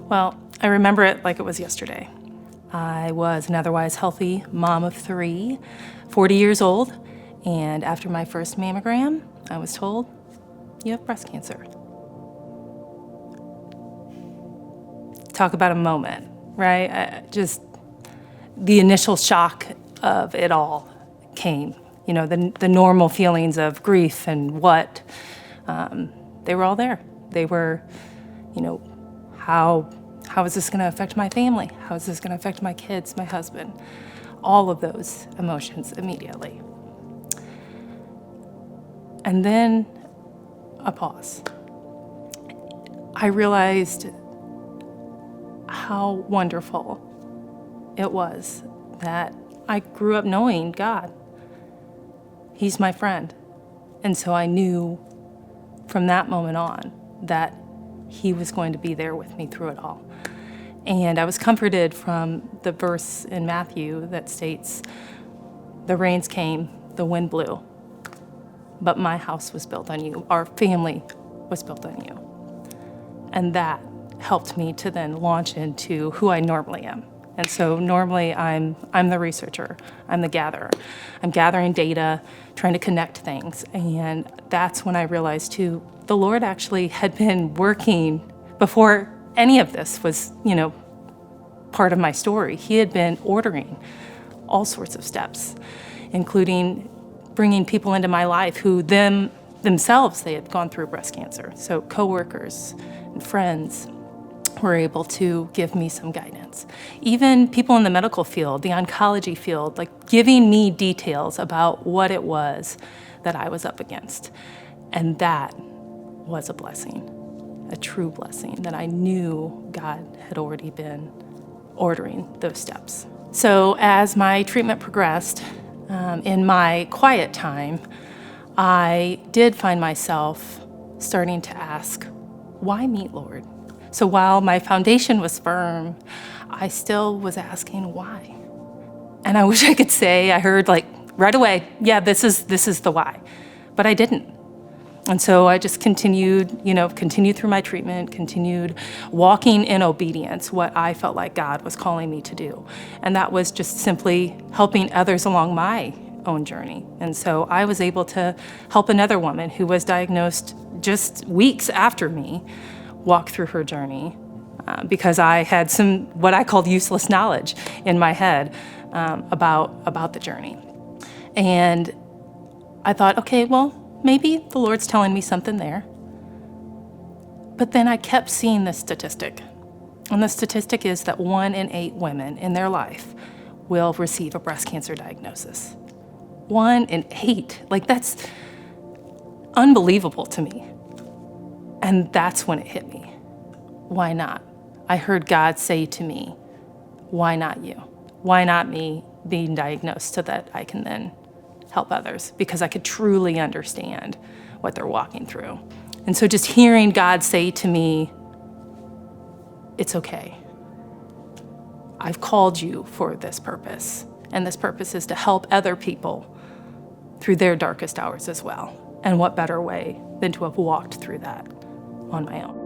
Well, I remember it like it was yesterday. I was an otherwise healthy mom of 3, 40 years old, and after my first mammogram, I was told, you have breast cancer. Talk about a moment, right? Just the initial shock of it all came. You know, the normal feelings of grief and what, they were all there. They were, you know, how is this going to affect my family? How is this going to affect my kids, my husband? All of those emotions immediately. And then a pause. I realized how wonderful it was that I grew up knowing God. He's my friend. And so I knew from that moment on that He was going to be there with me through it all. And I was comforted from the verse in Matthew that states, the rains came, the wind blew, but my house was built on you. Our family was built on you. And that helped me to then launch into who I normally am. And so normally I'm the researcher, I'm the gatherer. I'm gathering data, trying to connect things. And that's when I realized too, the Lord actually had been working before any of this was, you know, part of my story. He had been ordering all sorts of steps, including bringing people into my life who themselves, they had gone through breast cancer. So coworkers and friends were able to give me some guidance. Even people in the medical field, the oncology field, like giving me details about what it was that I was up against. And that was a blessing, a true blessing, that I knew God had already been ordering those steps. So as my treatment progressed, in my quiet time, I did find myself starting to ask, why me, Lord? So while my foundation was firm, I still was asking why. And I wish I could say, I heard like right away, yeah, this is the why, but I didn't. And so I just continued through my treatment, continued walking in obedience, what I felt like God was calling me to do. And that was just simply helping others along my own journey. And so I was able to help another woman who was diagnosed just weeks after me walk through her journey because I had some, what I called useless knowledge in my head about the journey. And I thought, okay, well, maybe the Lord's telling me something there. But then I kept seeing this statistic. And the statistic is that 1 in 8 women in their life will receive a breast cancer diagnosis. 1 in 8. Like, that's unbelievable to me. And that's when it hit me. Why not? I heard God say to me, why not you? Why not me being diagnosed so that I can then help others? Because I could truly understand what they're walking through. And so just hearing God say to me, it's okay. I've called you for this purpose. And this purpose is to help other people through their darkest hours as well. And what better way than to have walked through that on my own?